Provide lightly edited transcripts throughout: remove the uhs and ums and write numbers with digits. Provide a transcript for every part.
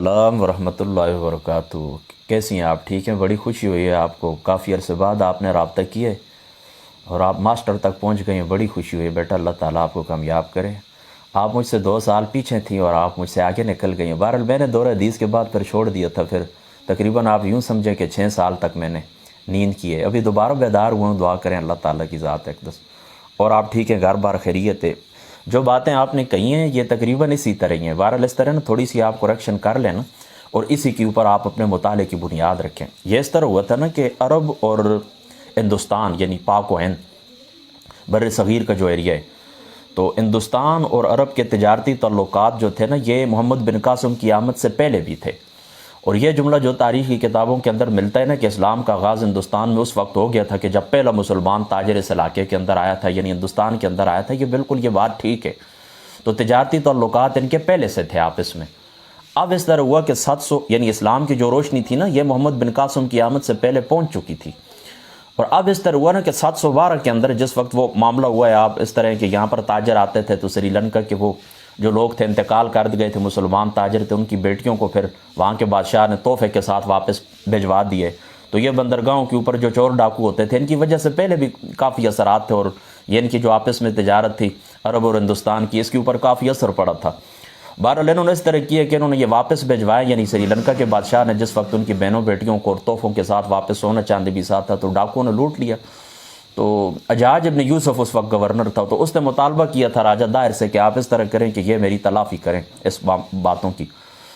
السلام ورحمۃ اللہ وبرکاتہ۔ کیسی ہیں آپ؟ ٹھیک ہیں؟ بڑی خوشی ہوئی ہے آپ کو، کافی عرصے بعد آپ نے رابطہ کیے اور آپ ماسٹر تک پہنچ گئی ہیں، بڑی خوشی ہوئی ہے بیٹا، اللہ تعالیٰ آپ کو کامیاب کرے۔ آپ مجھ سے 2 سال پیچھے تھیں اور آپ مجھ سے آگے نکل گئی ہیں۔ بہرحال میں نے دور حدیث کے بعد پھر چھوڑ دیا تھا، پھر تقریباً آپ یوں سمجھیں کہ 6 سال تک میں نے نیند کی ہے۔ ابھی دوبارہ بیدار ہوا ہوں، دعا کریں اللہ تعالیٰ کی ذات اقدس۔ اور آپ ٹھیک ہیں؟ گھر بار خیریت ہے؟ جو باتیں آپ نے کہی ہیں یہ تقریباً اسی طرح ہی ہیں۔ بہرحال اس طرح نا تھوڑی سی آپ کریکشن کر لینا اور اسی کے اوپر آپ اپنے مطالعے کی بنیاد رکھیں۔ یہ اس طرح ہوا تھا نا کہ عرب اور ہندوستان یعنی پاک و ہند بر صغیر کا جو ایریا ہے، تو ہندوستان اور عرب کے تجارتی تعلقات جو تھے نا، یہ محمد بن قاسم کی آمد سے پہلے بھی تھے۔ اور یہ جملہ جو تاریخی کتابوں کے اندر ملتا ہے نا کہ اسلام کا آغاز ہندوستان میں اس وقت ہو گیا تھا کہ جب پہلا مسلمان تاجر اس علاقے کے اندر آیا تھا، یعنی ہندوستان کے اندر آیا تھا، یہ بالکل یہ بات ٹھیک ہے۔ تو تجارتی تعلقات ان کے پہلے سے تھے آپس میں۔ اب اس طرح ہوا کہ 700 یعنی اسلام کی جو روشنی تھی نا، یہ محمد بن قاسم کی آمد سے پہلے پہنچ چکی تھی۔ اور اب اس طرح ہوا نا کہ 712 کے اندر جس وقت وہ معاملہ ہوا ہے، آپ اس طرح کہ یہاں پر تاجر آتے تھے تو سری لنکا کے وہ جو لوگ تھے انتقال کر گئے تھے، مسلمان تاجر تھے، ان کی بیٹیوں کو پھر وہاں کے بادشاہ نے تحفے کے ساتھ واپس بھجوا دیے۔ تو یہ بندرگاہوں کے اوپر جو چور ڈاکو ہوتے تھے، ان کی وجہ سے پہلے بھی کافی اثرات تھے، اور یہ ان کی جو آپس میں تجارت تھی عرب اور ہندوستان کی، اس کے اوپر کافی اثر پڑا تھا۔ بہرحال انہوں نے اس طرح کیا کہ انہوں نے یہ واپس بھجوایا، یعنی سری لنکا کے بادشاہ نے جس وقت ان کی بہنوں بیٹیوں کو اور تحفوں کے ساتھ واپس سونا چاندی بھی ساتھ تھا، تو ڈاکوؤں نے لوٹ لیا۔ تو حجاج ابن یوسف اس وقت گورنر تھا، تو اس نے مطالبہ کیا تھا راجہ دائر سے کہ آپ اس طرح کریں کہ یہ میری تلافی کریں اس باتوں کی۔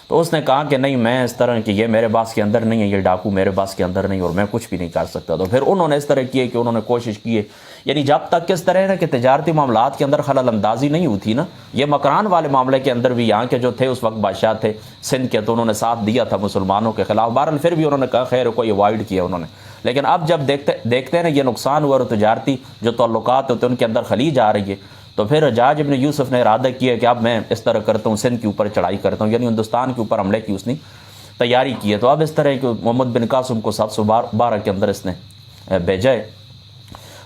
تو اس نے کہا کہ نہیں، میں اس طرح کہ یہ میرے باس کے اندر نہیں ہے، یہ ڈاکو میرے باس کے اندر نہیں، اور میں کچھ بھی نہیں کر سکتا۔ تو پھر انہوں نے اس طرح کیے کہ انہوں نے کوشش کی ہے، یعنی جب تک کس طرح نا کہ تجارتی معاملات کے اندر خلل اندازی نہیں ہوئی نا، یہ مکران والے معاملے کے اندر بھی یہاں کے جو تھے اس وقت بادشاہ تھے سندھ کے، تو انہوں نے ساتھ دیا تھا مسلمانوں کے خلاف۔ بہرحال پھر بھی انہوں نے کہا خیر کو اوائڈ کیا انہوں نے، لیکن اب جب دیکھتے ہیں نا یہ نقصان ہوا اور تجارتی جو تعلقات ہوتے ہیں ان کے اندر خلیج آ رہی ہے، تو پھر حجاج ابن یوسف نے ارادہ کیا کہ اب میں اس طرح کرتا ہوں، سندھ کے اوپر چڑھائی کرتا ہوں، یعنی ہندوستان کے اوپر حملے کی اس نے تیاری کی ہے۔ تو اب اس طرح کہ محمد بن قاسم کو 712 کے اندر اس نے بھیجا ہے۔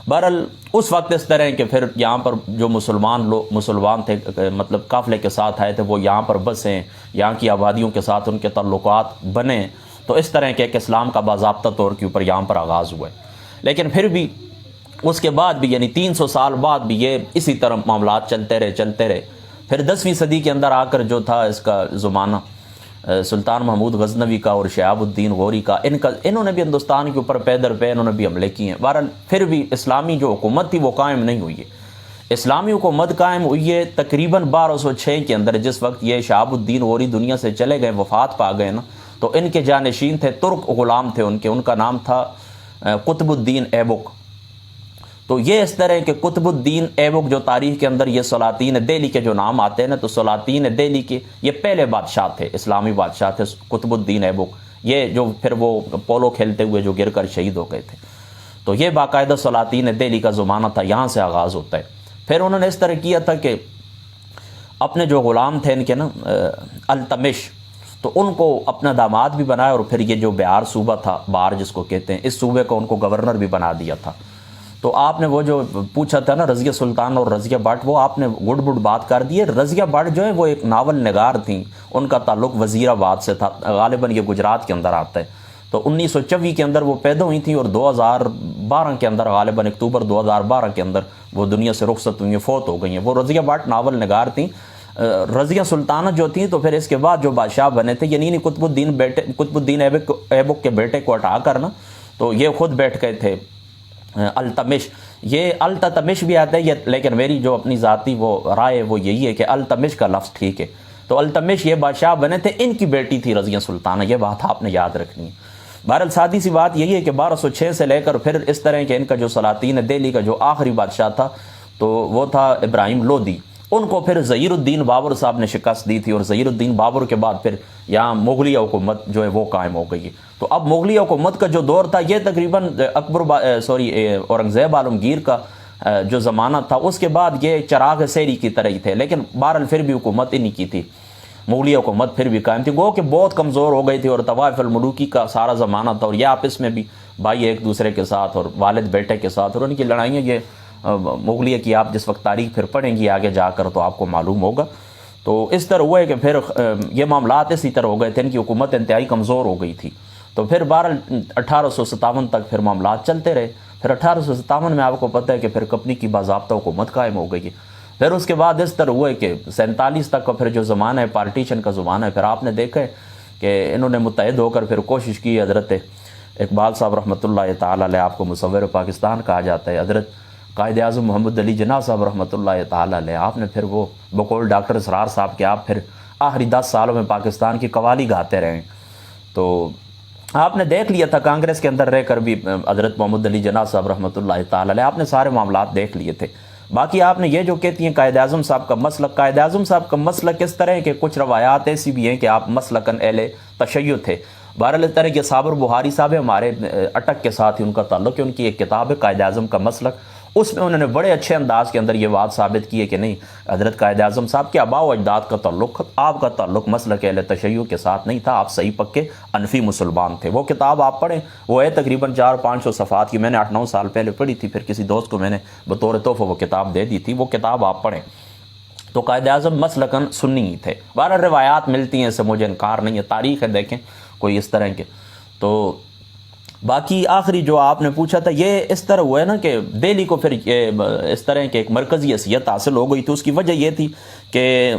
بہرحال اس وقت اس طرح کہ پھر یہاں پر جو مسلمان تھے، مطلب قافلے کے ساتھ آئے تھے، وہ یہاں پر بسیں، یہاں کی آبادیوں کے ساتھ ان کے تعلقات بنے، تو اس طرح کے ایک اسلام کا باضابطہ طور کے اوپر یہاں پر آغاز ہوا ہے۔ لیکن پھر بھی اس کے بعد بھی یعنی 300 سال بعد بھی یہ اسی طرح معاملات چلتے رہے۔ پھر 10ویں صدی کے اندر آ کر جو تھا اس کا زمانہ سلطان محمود غزنوی کا اور شہاب الدین غوری کا، انہوں نے بھی ہندوستان کے اوپر پے در پے انہوں نے بھی حملے کیے ہیں۔ بہرحال پھر بھی اسلامی جو حکومت تھی وہ قائم نہیں ہوئی ہے۔ اسلامی حکومت قائم ہوئی ہے تقریباً 1206 کے اندر، جس وقت یہ شہاب الدین غوری دنیا سے چلے گئے، وفات پا گئے نا، تو ان کے جانشین تھے ترک غلام تھے ان کا نام تھا قطب الدین ایبک۔ تو یہ اس طرح کہ قطب الدین ایبک جو تاریخ کے اندر یہ سلاطین دہلی کے جو نام آتے ہیں نا، تو سلاطین دہلی کے یہ پہلے بادشاہ تھے، اسلامی بادشاہ تھے قطب الدین ایبک، یہ جو پھر وہ پولو کھیلتے ہوئے جو گر کر شہید ہو گئے تھے۔ تو یہ باقاعدہ سلاطین دہلی کا زمانہ تھا، یہاں سے آغاز ہوتا ہے۔ پھر انہوں نے اس طرح کیا تھا کہ اپنے جو غلام تھے ان کے نا التمش، تو ان کو اپنا داماد بھی بنایا، اور پھر یہ جو بہار صوبہ تھا، بہار جس کو کہتے ہیں، اس صوبے کو ان کو گورنر بھی بنا دیا تھا۔ تو آپ نے وہ جو پوچھا تھا نا رضیہ سلطان اور رضیہ بٹ، وہ آپ نے گڈ بڈ بات کر دی ہے۔ رضیہ بٹ جو ہے وہ ایک ناول نگار تھیں، ان کا تعلق وزیر آباد سے تھا، غالباً یہ گجرات کے اندر آتا ہے۔ تو 1924 کے اندر وہ پیدا ہوئی تھیں، اور 2012 کے اندر غالباً اکتوبر 2012 کے اندر وہ دنیا سے رخصت ہوئی ہیں، فوت ہو گئی ہیں۔ وہ رضیہ بٹ ناول نگار تھیں۔ رضیہ سلطانہ جو تھیں تو پھر اس کے بعد جو بادشاہ بنے تھے، یعنی قطب الدین ایبک کے بیٹے کو ہٹا کر نا، تو یہ خود بیٹھ گئے تھے التمش۔ یہ التتمش بھی آتا ہے، لیکن میری جو اپنی ذاتی وہ رائے وہ یہی ہے کہ التمش کا لفظ ٹھیک ہے۔ تو التمش یہ بادشاہ بنے تھے، ان کی بیٹی تھی رضیہ سلطانہ، یہ بات آپ نے یاد رکھنی ہے۔ بہرحال سادی سی بات یہی ہے کہ 1206 سے لے کر پھر اس طرح کہ ان کا جو سلاطین دہلی کا جو آخری بادشاہ تھا تو وہ تھا ابراہیم لودھی، ان کو پھر ظہیر الدین بابر صاحب نے شکست دی تھی، اور ظہیر الدین بابر کے بعد پھر یہاں مغلیہ حکومت جو ہے وہ قائم ہو گئی ہے۔ تو اب مغلیہ حکومت کا جو دور تھا یہ تقریباً اورنگزیب عالمگیر کا جو زمانہ تھا، اس کے بعد یہ چراغ سیری کی طرح ہی تھے، لیکن بہرحال پھر بھی حکومت انہی کی تھی، مغلیہ حکومت پھر بھی قائم تھی، گو کہ بہت کمزور ہو گئی تھی، اور طوائف الملوکی کا سارا زمانہ تھا، اور یہ آپس میں بھی بھائی ایک دوسرے کے ساتھ اور والد بیٹے کے ساتھ، اور ان کی لڑائیاں یہ مغلیہ کی آپ جس وقت تاریخ پھر پڑھیں گی آگے جا کر تو آپ کو معلوم ہوگا۔ تو اس طرح ہوا ہے کہ پھر یہ معاملات اسی طرح ہو گئے تھے، ان کی حکومت انتہائی کمزور ہو گئی تھی، تو پھر 1857 تک پھر معاملات چلتے رہے۔ پھر 1857 میں آپ کو پتہ ہے کہ پھر کمپنی کی باضابطہ حکومت قائم ہو گئی ہے۔ پھر اس کے بعد اس طرح ہوا ہے کہ 47 تک کا پھر جو زمانہ ہے پارٹیشن کا زمانہ ہے، پھر آپ نے دیکھا ہے کہ انہوں نے متحد ہو کر پھر کوشش کی، حضرت اقبال صاحب رحمۃ اللہ تعالیٰ علیہ، آپ کو مصور پاکستان کہا جاتا ہے، حضرت قائد اعظم محمد علی جناح صاحب رحمۃ اللہ تعالیٰ علیہ، آپ نے پھر وہ بقول ڈاکٹر اسرار صاحب کے آپ پھر آخری 10 سالوں میں پاکستان کی قوالی گاتے رہے۔ تو آپ نے دیکھ لیا تھا کانگریس کے اندر رہ کر بھی حضرت محمد علی جناح صاحب رحمۃ اللہ تعالیٰ علیہ، آپ نے سارے معاملات دیکھ لیے تھے۔ باقی آپ نے یہ جو کہتی ہیں قائد اعظم صاحب کا مسلک، قائد اعظم صاحب کا مسلک اس طرح ہے کہ کچھ روایات ایسی بھی ہیں کہ آپ مسلکن اہل تشیع تھے۔ بہرحال اس طرح کے صابر بخاری صاحب ہمارے اٹک کے ساتھ ہی ان کا تعلق ہے، ان کی ایک کتاب ہے قائد اعظم کا مسلک، اس میں انہوں نے بڑے اچھے انداز کے اندر یہ بات ثابت کی ہے کہ نہیں، حضرت قائد اعظم صاحب کے آباء و اجداد کا تعلق، آپ کا تعلق مسلک اہل تشیع کے ساتھ نہیں تھا، آپ صحیح پکے انفی مسلمان تھے۔ وہ کتاب آپ پڑھیں، وہ ہے تقریباً 400-500 صفحات کی، میں نے 8-9 سال پہلے پڑھی تھی، پھر کسی دوست کو میں نے بطور تحفہ وہ کتاب دے دی تھی، وہ کتاب آپ پڑھیں۔ تو قائد اعظم مسلکن سنی ہی تھے۔ بارہ روایات ملتی ہیں، اس سے مجھے انکار نہیں ہے، تاریخ ہے دیکھیں کوئی اس طرح کے۔ تو باقی آخری جو آپ نے پوچھا تھا، یہ اس طرح ہوا ہے نا کہ دہلی کو پھر اس طرح کے ایک مرکزی حیثیت حاصل ہو گئی، تو اس کی وجہ یہ تھی کہ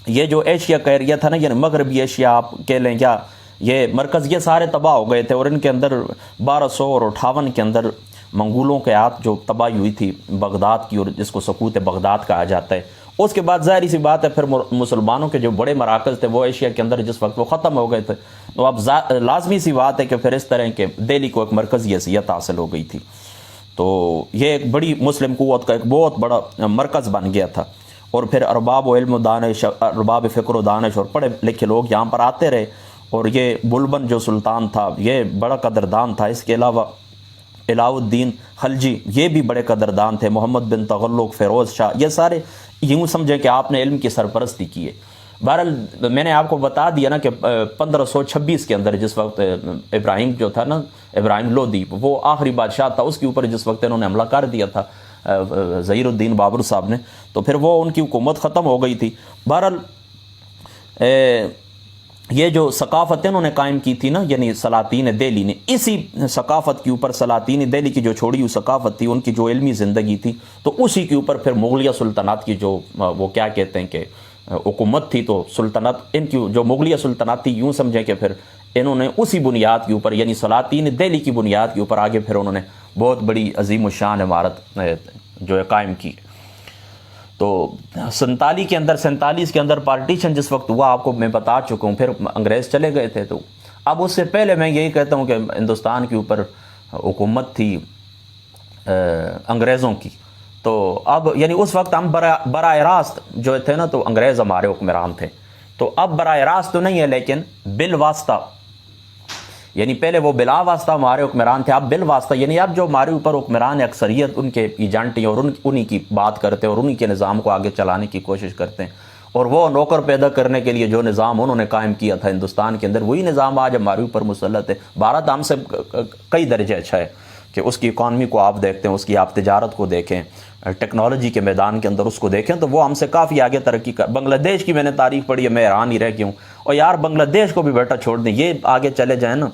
یہ جو ایشیا کا ایریا تھا نا، یعنی مغربی ایشیا آپ کہہ لیں، کیا یہ مرکز، یہ سارے تباہ ہو گئے تھے، اور ان کے اندر 1258 کے اندر منگولوں کے ہاتھ جو تباہی ہوئی تھی بغداد کی، اور جس کو سقوط بغداد کہا جاتا ہے۔ اس کے بعد ظاہری سی بات ہے پھر مسلمانوں کے جو بڑے مراکز تھے وہ ایشیا کے اندر جس وقت وہ ختم ہو گئے تھے، تو اب لازمی سی بات ہے کہ پھر اس طرح کے دہلی کو ایک مرکزی حیثیت حاصل ہو گئی تھی۔ تو یہ ایک بڑی مسلم قوت کا ایک بہت بڑا مرکز بن گیا تھا، اور پھر ارباب و علم و دانش، ارباب فکر و دانش اور پڑھے لکھے لوگ یہاں پر آتے رہے، اور یہ بلبن جو سلطان تھا یہ بڑا قدردان تھا۔ اس کے علاوہ علاء الدین خلجی یہ بھی بڑے قدردان تھے، محمد بن تغلق، فیروز شاہ، یہ سارے یوں سمجھیں کہ آپ نے علم کی سرپرستی کی ہے۔ بہرحال میں نے آپ کو بتا دیا نا کہ 1526 کے اندر جس وقت ابراہیم جو تھا نا، ابراہیم لودھی، وہ آخری بادشاہ تھا، اس کے اوپر جس وقت انہوں نے حملہ کر دیا تھا ظہیر الدین بابر صاحب نے، تو پھر وہ ان کی حکومت ختم ہو گئی تھی۔ بہرحال یہ جو ثقافت انہوں نے قائم کی تھی نا، یعنی سلاطین دہلی نے، اسی ثقافت کے اوپر سلاطین دہلی کی جو چھوڑی ہوئی ثقافت تھی، ان کی جو علمی زندگی تھی، تو اسی کے اوپر پھر مغلیہ سلطنت کی جو وہ کیا کہتے ہیں کہ حکومت تھی، تو سلطنت ان کی جو مغلیہ سلطنت تھی، یوں سمجھیں کہ پھر انہوں نے اسی بنیاد کے اوپر، یعنی سلاطین دہلی کی بنیاد کے اوپر آگے پھر انہوں نے بہت بڑی عظیم الشان عمارت جو ہے قائم کی۔ تو 47 کے اندر پارٹیشن جس وقت ہوا، آپ کو میں بتا چکا ہوں، پھر انگریز چلے گئے تھے، تو اب اس سے پہلے میں یہی کہتا ہوں کہ ہندوستان کے اوپر حکومت تھی انگریزوں کی، تو اب یعنی اس وقت ہم براہ راست جو تھے نا، تو انگریز ہمارے حکمران تھے، تو اب براہ راست تو نہیں ہے، لیکن بالواسطہ، یعنی پہلے وہ بلا واسطہ ہمارے حکمران تھے، اب بالواسطہ، یعنی اب جو ہمارے اوپر حکمران ہے اکثریت ان کے ایجنٹ ہیں، اور انہی کی بات کرتے ہیں، اور انہی کے نظام کو آگے چلانے کی کوشش کرتے ہیں، اور وہ نوکر پیدا کرنے کے لیے جو نظام انہوں نے قائم کیا تھا ہندوستان کے اندر، وہی نظام آج ہمارے اوپر مسلط ہے۔ بھارت ہم سے کئی درجے اچھا ہے، کہ اس کی اکانومی کو آپ دیکھتے ہیں، اس کی آپ تجارت کو دیکھیں، ٹیکنالوجی کے میدان کے اندر اس کو دیکھیں، تو وہ ہم سے کافی آگے ترقی کر۔ بنگلہ دیش کی میں نے تاریخ پڑھی ہے، میں حیران ہی رہ گیا ہوں، اور یار بنگلہ دیش کو بھی بیٹا چھوڑ دیں، یہ آگے چلے جائیں نا،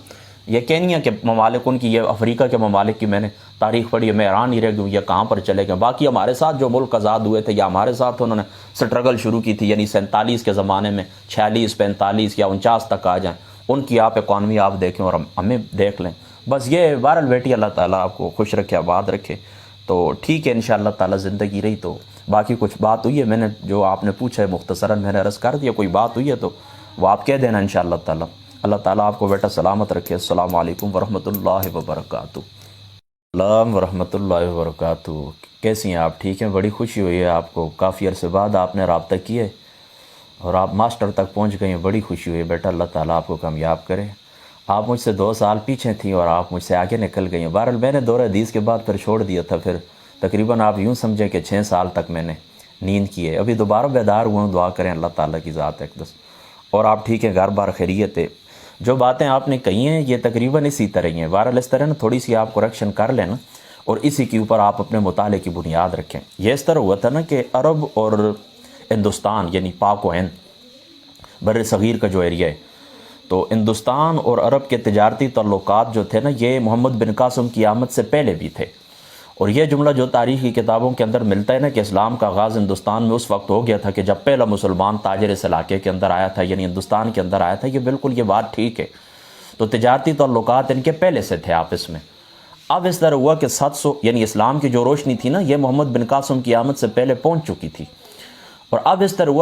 یہ کہنی ہے کہ ممالک ان کی، یہ افریقہ کے ممالک کی میں نے تاریخ پڑھی ہے، میں حیران ہی رہ گیا ہوں یہ کہاں پر چلے گئے۔ باقی ہمارے ساتھ جو ملک آزاد ہوئے تھے، یا ہمارے ساتھ انہوں نے سٹرگل شروع کی تھی، یعنی 47 کے زمانے میں 46، 45 یا 49 تک آ جائیں، ان کی آپ اکانومی آپ دیکھیں اور ہمیں دیکھ لیں۔ بس یہ بہرحال بیٹی اللہ تعالیٰ آپ کو خوش رکھے، آباد رکھے، تو ٹھیک ہے انشاءاللہ تعالیٰ زندگی رہی تو باقی کچھ بات ہوئی ہے، میں نے جو آپ نے پوچھا ہے مختصراً میں نے عرض کر دیا، کوئی بات ہوئی ہے تو وہ آپ کہہ دینا انشاءاللہ تعالیٰ۔ اللہ تعالیٰ آپ کو بیٹا سلامت رکھے۔ السلام علیکم ورحمۃ اللہ وبرکاتہ۔ السلام ورحمۃ اللہ وبرکاتہ، کیسی ہیں آپ؟ ٹھیک ہیں؟ بڑی خوشی ہوئی ہے آپ کو، کافی عرصے بعد آپ نے رابطہ کیا ہے اور آپ ماسٹر تک پہنچ گئی ہیں، بڑی خوشی ہوئی ہے بیٹا، اللہ تعالیٰ آپ کو کامیاب کرے۔ آپ مجھ سے 2 سال پیچھے تھیں اور آپ مجھ سے آگے نکل گئی ہیں۔ بہرحال میں نے دور حدیث کے بعد پھر چھوڑ دیا تھا، پھر تقریباً آپ یوں سمجھیں کہ 6 سال تک میں نے نیند کی ہے، ابھی دوبارہ بیدار ہوا ہوں، دعا کریں اللہ تعالیٰ کی ذات اقدس۔ اور آپ ٹھیک ہیں؟ گھر بار خیریت ہے؟ جو باتیں آپ نے کہی ہیں یہ تقریباً اسی طرح ہی ہیں، بہرحال اس طرح نا تھوڑی سی آپ کریکشن کر لینا، اور اسی کے اوپر آپ اپنے مطالعے کی بنیاد رکھیں۔ یہ اس طرح ہوا تھا نا کہ عرب اور ہندوستان یعنی پاک و ہند بر صغیر کا جو ایریا ہے، تو ہندوستان اور عرب کے تجارتی تعلقات جو تھے نا، یہ محمد بن قاسم کی آمد سے پہلے بھی تھے۔ اور یہ جملہ جو تاریخی کتابوں کے اندر ملتا ہے نا کہ اسلام کا آغاز ہندوستان میں اس وقت ہو گیا تھا کہ جب پہلا مسلمان تاجر اس علاقے کے اندر آیا تھا، یعنی ہندوستان کے اندر آیا تھا، یہ بالکل یہ بات ٹھیک ہے۔ تو تجارتی تعلقات ان کے پہلے سے تھے آپس میں۔ اب اس طرح ہوا کہ 700 یعنی اسلام کی جو روشنی تھی نا، یہ محمد بن قاسم کی آمد سے پہلے پہنچ چکی تھی، اور اب اس طرح ہوا